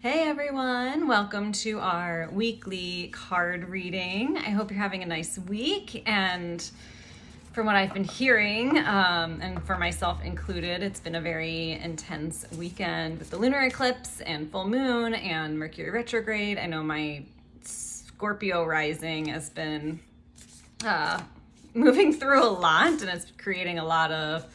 Hey everyone, welcome to our weekly card reading. I hope you're having a nice week, and from what I've been hearing, and for myself included, it's been a very intense weekend with the lunar eclipse and full moon and Mercury retrograde. I know my Scorpio rising has been moving through a lot, and it's creating a lot of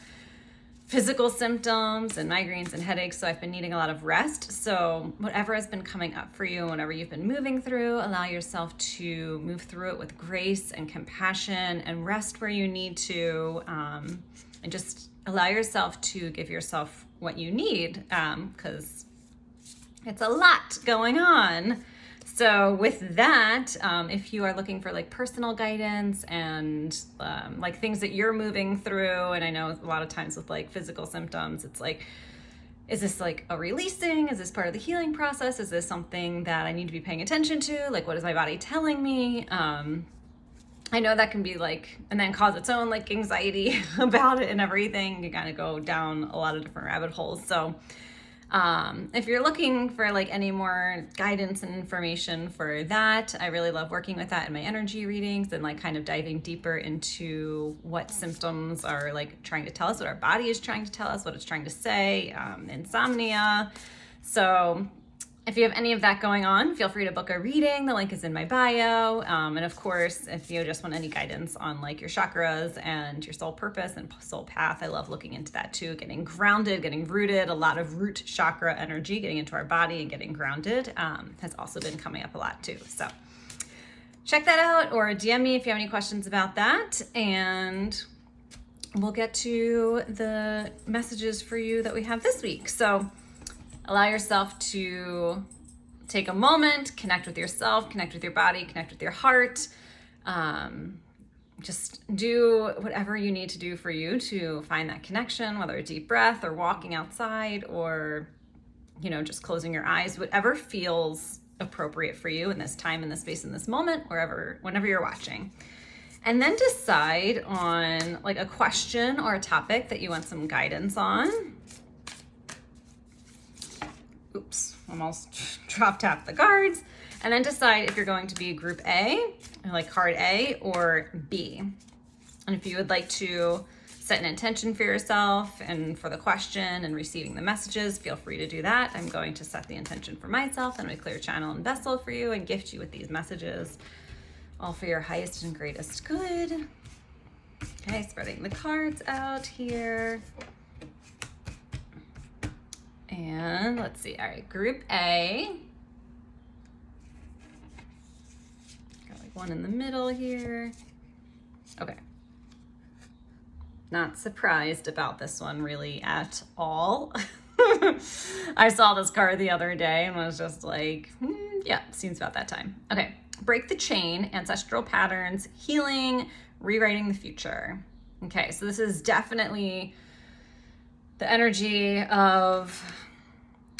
physical symptoms and migraines and headaches. So I've been needing a lot of rest. So whatever has been coming up for you, whatever you've been moving through, allow yourself to move through it with grace and compassion and rest where you need to, and just allow yourself to give yourself what you need, because it's a lot going on. So with that, if you are looking for like personal guidance and like things that you're moving through, and I know a lot of times with like physical symptoms, it's like, is this like a releasing? Is this part of the healing process? Is this something that I need to be paying attention to? Like, what is my body telling me? I know that can be like, and then cause its own like anxiety about it and everything. You kind of go down a lot of different rabbit holes. So if you're looking for like any more guidance and information for that, I really love working with that in my energy readings and like kind of diving deeper into what symptoms are like trying to tell us, what our body is trying to tell us, what it's trying to say, insomnia. So if you have any of that going on, feel free to book a reading. The link is in my bio. And of course, if you just want any guidance on like your chakras and your soul purpose and soul path, I love looking into that too. Getting grounded, getting rooted, a lot of root chakra energy, getting into our body and getting grounded has also been coming up a lot too. So check that out, or DM me if you have any questions about that. And we'll get to the messages for you that we have this week. So allow yourself to take a moment, connect with yourself, connect with your body, connect with your heart. Just do whatever you need to do for you to find that connection, whether a deep breath or walking outside or, you know, just closing your eyes, whatever feels appropriate for you in this time, in this space, in this moment, whenever you're watching. And then decide on like a question or a topic that you want some guidance on. Oops, almost drop tapped the cards. And then decide if you're going to be group A, like card A, or B. And if you would like to set an intention for yourself and for the question and receiving the messages, feel free to do that. I'm going to set the intention for myself and my clear channel and vessel for you and gift you with these messages, all for your highest and greatest good. Okay, spreading the cards out here. And let's see, all right, group A. Got like one in the middle here. Okay. Not surprised about this one really at all. I saw this card the other day and was just like, yeah, seems about that time. Okay, break the chain, ancestral patterns, healing, rewriting the future. Okay, so this is definitely the energy of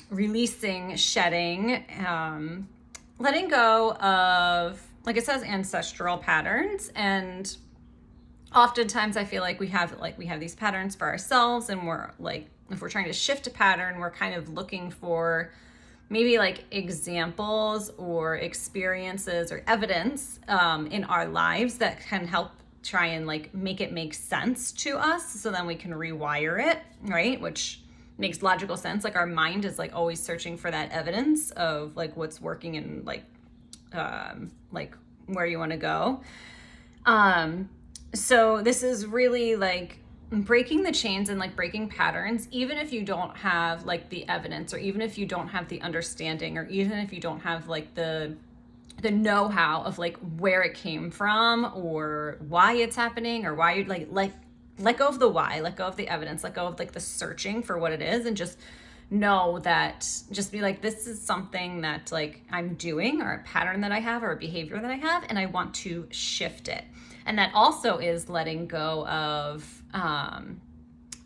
releasing, shedding, letting go of, like it says, ancestral patterns. And oftentimes I feel like we have these patterns for ourselves, and we're like, if we're trying to shift a pattern, we're kind of looking for maybe like examples or experiences or evidence in our lives that can help try and like make it make sense to us, so then we can rewire it, right? Which makes logical sense. Like our mind is like always searching for that evidence of like what's working and like where you want to go. So this is really like breaking the chains and like breaking patterns, even if you don't have like the evidence, or even if you don't have the understanding, or even if you don't have like the know-how of like where it came from or why it's happening, or why you like let go of the why, let go of the evidence, let go of like the searching for what it is, and just know that, just be like, this is something that like I'm doing, or a pattern that I have, or a behavior that I have, and I want to shift it. And that also is letting go of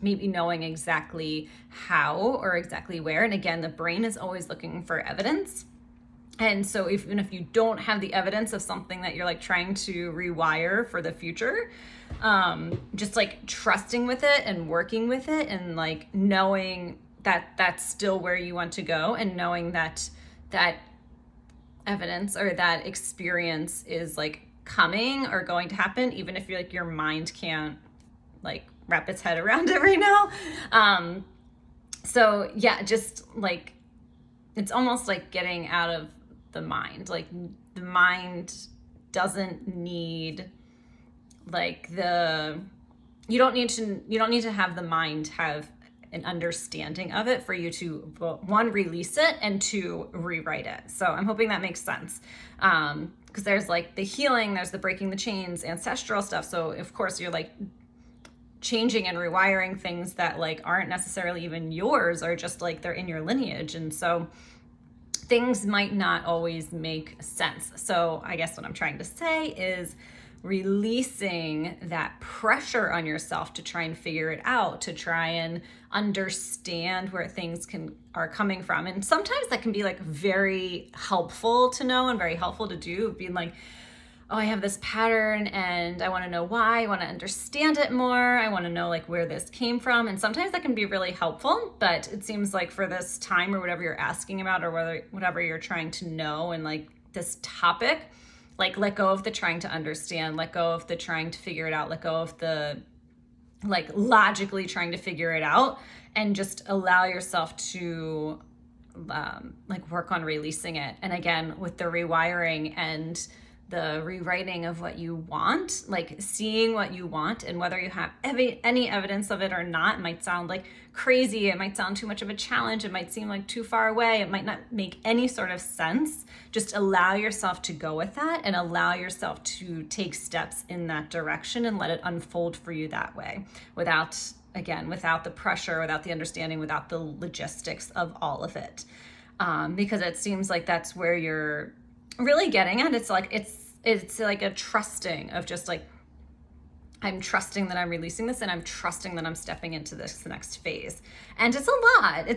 maybe knowing exactly how or exactly where. And again, the brain is always looking for evidence. And so even if you don't have the evidence of something that you're like trying to rewire for the future, just like trusting with it and working with it, and like knowing that that's still where you want to go, and knowing that that evidence or that experience is like coming or going to happen, even if you're like your mind can't like wrap its head around it right now. So yeah, just like it's almost like getting out of the mind. Like the mind doesn't need like you don't need to have the mind have an understanding of it for you to, well, one, release it, and two, rewrite it. So I'm hoping that makes sense. Because there's like the healing, there's the breaking the chains, ancestral stuff. So of course you're like changing and rewiring things that like aren't necessarily even yours, or just like they're in your lineage. And so things might not always make sense. So I guess what I'm trying to say is releasing that pressure on yourself to try and figure it out, to try and understand where things are coming from. And sometimes that can be like very helpful to know and very helpful to do, being like, oh, I have this pattern and I want to know why. I want to understand it more. I want to know like where this came from. And sometimes that can be really helpful, but it seems like for this time or whatever you're asking about, or whatever you're trying to know, and like this topic, like let go of the trying to understand, let go of the trying to figure it out, let go of the like logically trying to figure it out, and just allow yourself to like work on releasing it. And again, with the rewiring and the rewriting of what you want, like seeing what you want, and whether you have any evidence of it or not. It might sound like crazy, it might sound too much of a challenge, it might seem like too far away, it might not make any sort of sense. Just allow yourself to go with that, and allow yourself to take steps in that direction, and let it unfold for you that way, without the pressure, without the understanding, without the logistics of all of it. Because it seems like that's where you're really getting at. It's like a trusting of just like, I'm trusting that I'm releasing this, and I'm trusting that I'm stepping into this next phase. And it's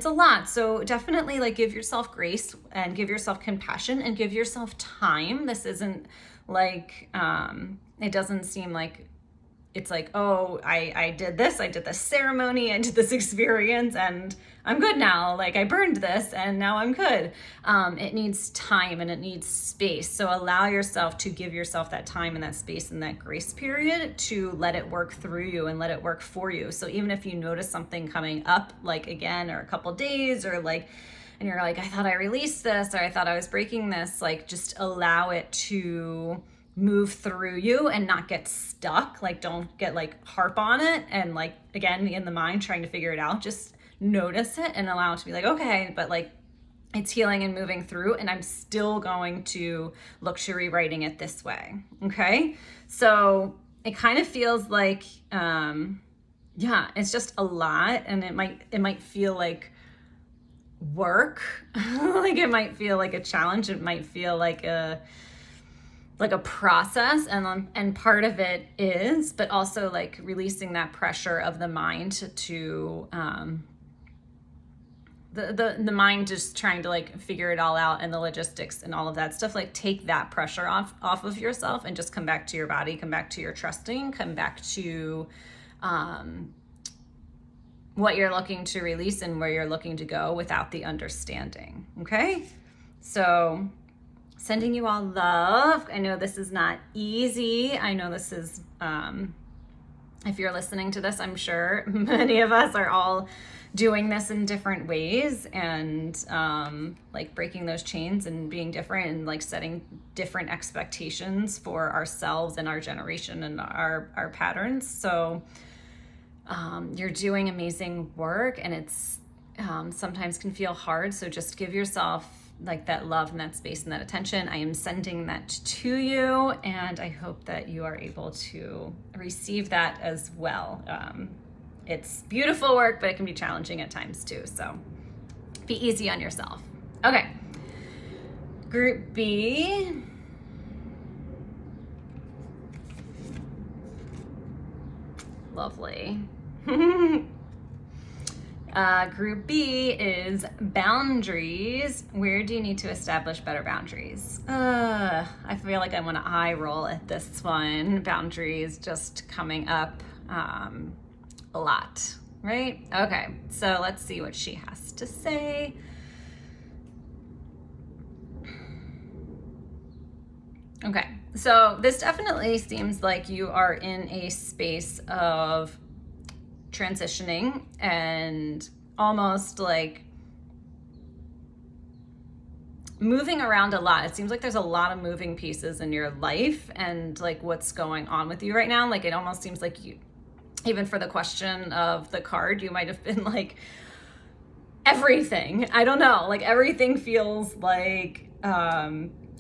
a lot. So definitely like give yourself grace, and give yourself compassion, and give yourself time. This isn't like, it doesn't seem like it's like, oh, I did this ceremony, I did this experience, and I'm good now. Like I burned this and now I'm good. It needs time and it needs space. So allow yourself to give yourself that time and that space and that grace period to let it work through you and let it work for you. So even if you notice something coming up, like again, or a couple days, or like, and you're like, I thought I released this, or I thought I was breaking this, like just allow it to move through you and not get stuck. Like don't get like harp on it and like again in the mind trying to figure it out. Just notice it and allow it to be like, okay, but like it's healing and moving through, and I'm still going to look to rewriting it this way. Okay, so it kind of feels like it's just a lot, and it might feel like work. Like it might feel like a challenge, it might feel like a process, and part of it is, but also like releasing that pressure of the mind to the mind just trying to like figure it all out, and the logistics and all of that stuff. Like take that pressure off of yourself, and just come back to your body, come back to your trusting, come back to what you're looking to release and where you're looking to go without the understanding. Okay, so sending you all love. I know this is not easy. I know this is, if you're listening to this, I'm sure many of us are all doing this in different ways, and like breaking those chains and being different, and like setting different expectations for ourselves and our generation and our patterns. So you're doing amazing work, and it's sometimes can feel hard. So just give yourself like that love and that space and that attention. I am sending that to you, and I hope that you are able to receive that as well. It's beautiful work, but it can be challenging at times too. So be easy on yourself. Okay. Group B. Lovely. Group B is boundaries. Where do you need to establish better boundaries? I feel like I want to eye roll at this one. Boundaries just coming up a lot, right? Okay, so let's see what she has to say. Okay, so this definitely seems like you are in a space of transitioning and almost like moving around a lot. It seems like there's a lot of moving pieces in your life and like what's going on with you right now. Like it almost seems like you, even for the question of the card, you might have been like everything. I don't know. Like everything feels like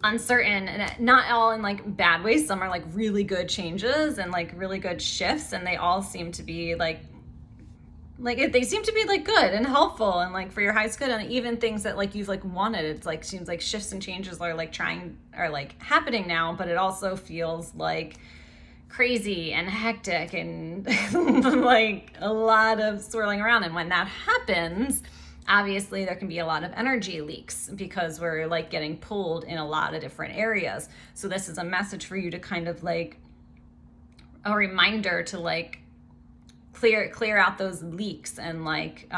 uncertain, and not all in like bad ways. Some are like really good changes and like really good shifts, and they all seem to be like they seem to be like good and helpful and like for your highest good, and even things that like you've like wanted. It's like seems like shifts and changes are like happening now, but it also feels like crazy and hectic and like a lot of swirling around. And when that happens, obviously there can be a lot of energy leaks because we're like getting pulled in a lot of different areas. So this is a message for you to kind of like a reminder to like clear out those leaks and like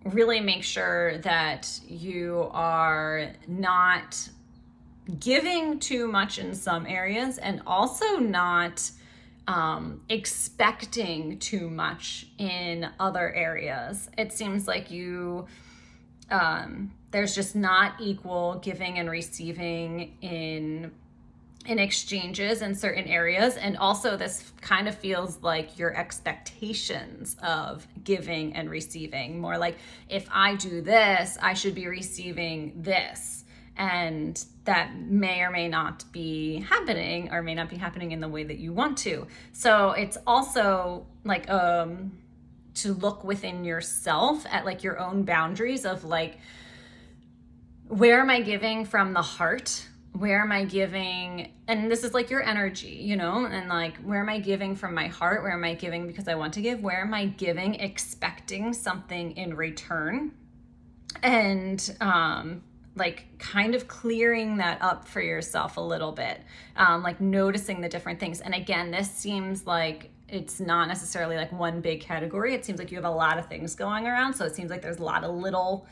really make sure that you are not giving too much in some areas and also not expecting too much in other areas. It seems like you there's just not equal giving and receiving in exchanges in certain areas. And also this kind of feels like your expectations of giving and receiving, more like if I do this, I should be receiving this. And that may or may not be happening, or may not be happening in the way that you want to. So it's also like to look within yourself at like your own boundaries of like, where am I giving from the heart? Where am I giving? And this is like your energy, you know, and like, where am I giving from my heart? Where am I giving because I want to give? Where am I giving expecting something in return? And like kind of clearing that up for yourself a little bit, like noticing the different things. And again, this seems like it's not necessarily like one big category. It seems like you have a lot of things going around. So it seems like there's a lot of little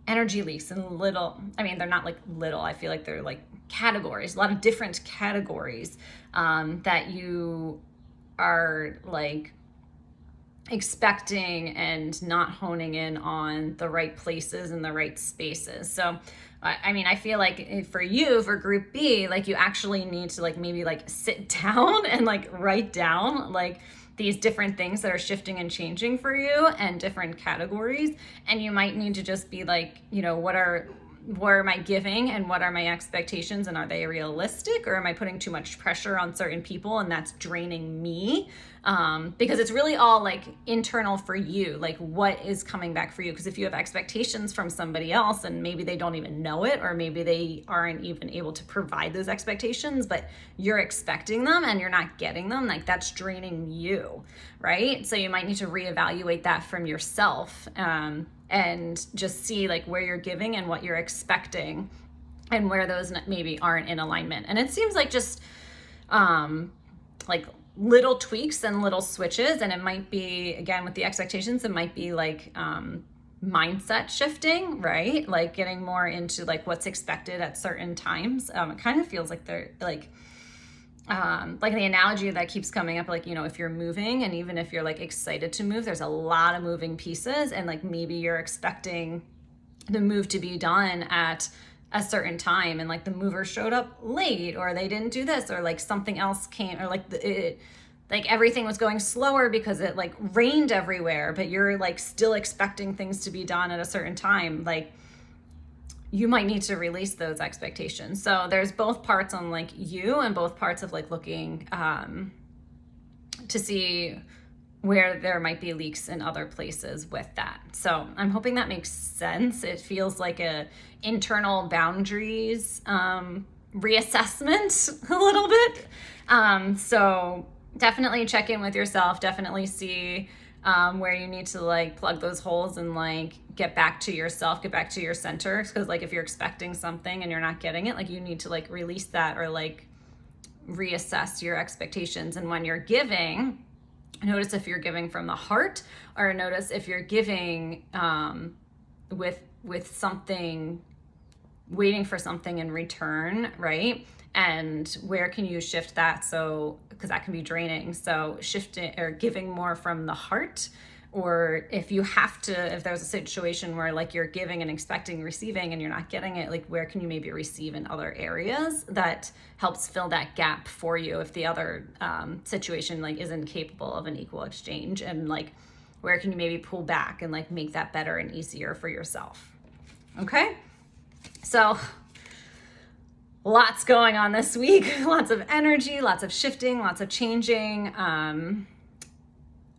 energy leaks and I mean, they're not like little, I feel like they're like categories, a lot of different categories that you are like expecting and not honing in on the right places and the right spaces. So I mean, I feel like for you, for group B, like you actually need to like maybe like sit down and like write down like these different things that are shifting and changing for you and different categories. And you might need to just be like, you know, where am I giving and what are my expectations, and are they realistic, or am I putting too much pressure on certain people and that's draining me? Because it's really all like internal for you, like what is coming back for you. Because if you have expectations from somebody else and maybe they don't even know it, or maybe they aren't even able to provide those expectations, but you're expecting them and you're not getting them, like that's draining you, right? So you might need to reevaluate that from yourself. And just see like where you're giving and what you're expecting and where those maybe aren't in alignment. And it seems like just like little tweaks and little switches. And it might be, again, with the expectations, it might be like mindset shifting, right? Like getting more into like what's expected at certain times. It kind of feels like they're like the analogy that keeps coming up, like, you know, if you're moving and even if you're like excited to move, there's a lot of moving pieces, and like maybe you're expecting the move to be done at a certain time and like the mover showed up late, or they didn't do this, or like something else came, or like like everything was going slower because it like rained everywhere, but you're like still expecting things to be done at a certain time. Like you might need to release those expectations. So there's both parts on like you and both parts of like looking to see where there might be leaks in other places with that. So I'm hoping that makes sense. It feels like a internal boundaries reassessment a little bit. So definitely check in with yourself, definitely see where you need to like plug those holes and like get back to yourself, get back to your center. Because like if you're expecting something and you're not getting it, like you need to like release that or like reassess your expectations. And when you're giving, notice if you're giving from the heart, or notice if you're giving with something waiting for something in return, right? And where can you shift that? So, because that can be draining. So shifting or giving more from the heart, or if you have to, if there's a situation where like you're giving and expecting receiving and you're not getting it, like where can you maybe receive in other areas that helps fill that gap for you if the other situation like isn't capable of an equal exchange, and like where can you maybe pull back and like make that better and easier for yourself. Okay, so lots going on this week, lots of energy, lots of shifting, lots of changing,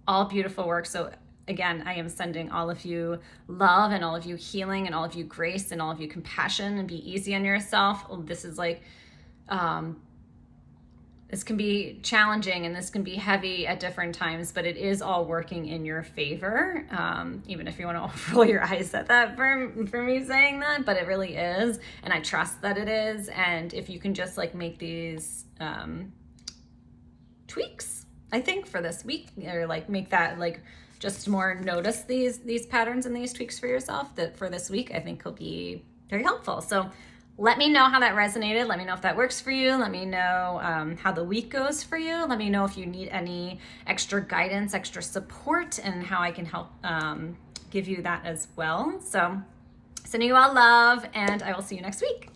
all beautiful work. So again, I am sending all of you love and all of you healing and all of you grace and all of you compassion, and be easy on yourself. This is like, this can be challenging and this can be heavy at different times, but it is all working in your favor. Even if you want to roll your eyes at that for me saying that, but it really is. And I trust that it is. And if you can just like make these tweaks, I think for this week, or like make that like just more notice these patterns and these tweaks for yourself, that for this week, I think will be very helpful. So let me know how that resonated. Let me know if that works for you. Let me know how the week goes for you. Let me know if you need any extra guidance, extra support, and how I can help give you that as well. So sending you all love, and I will see you next week.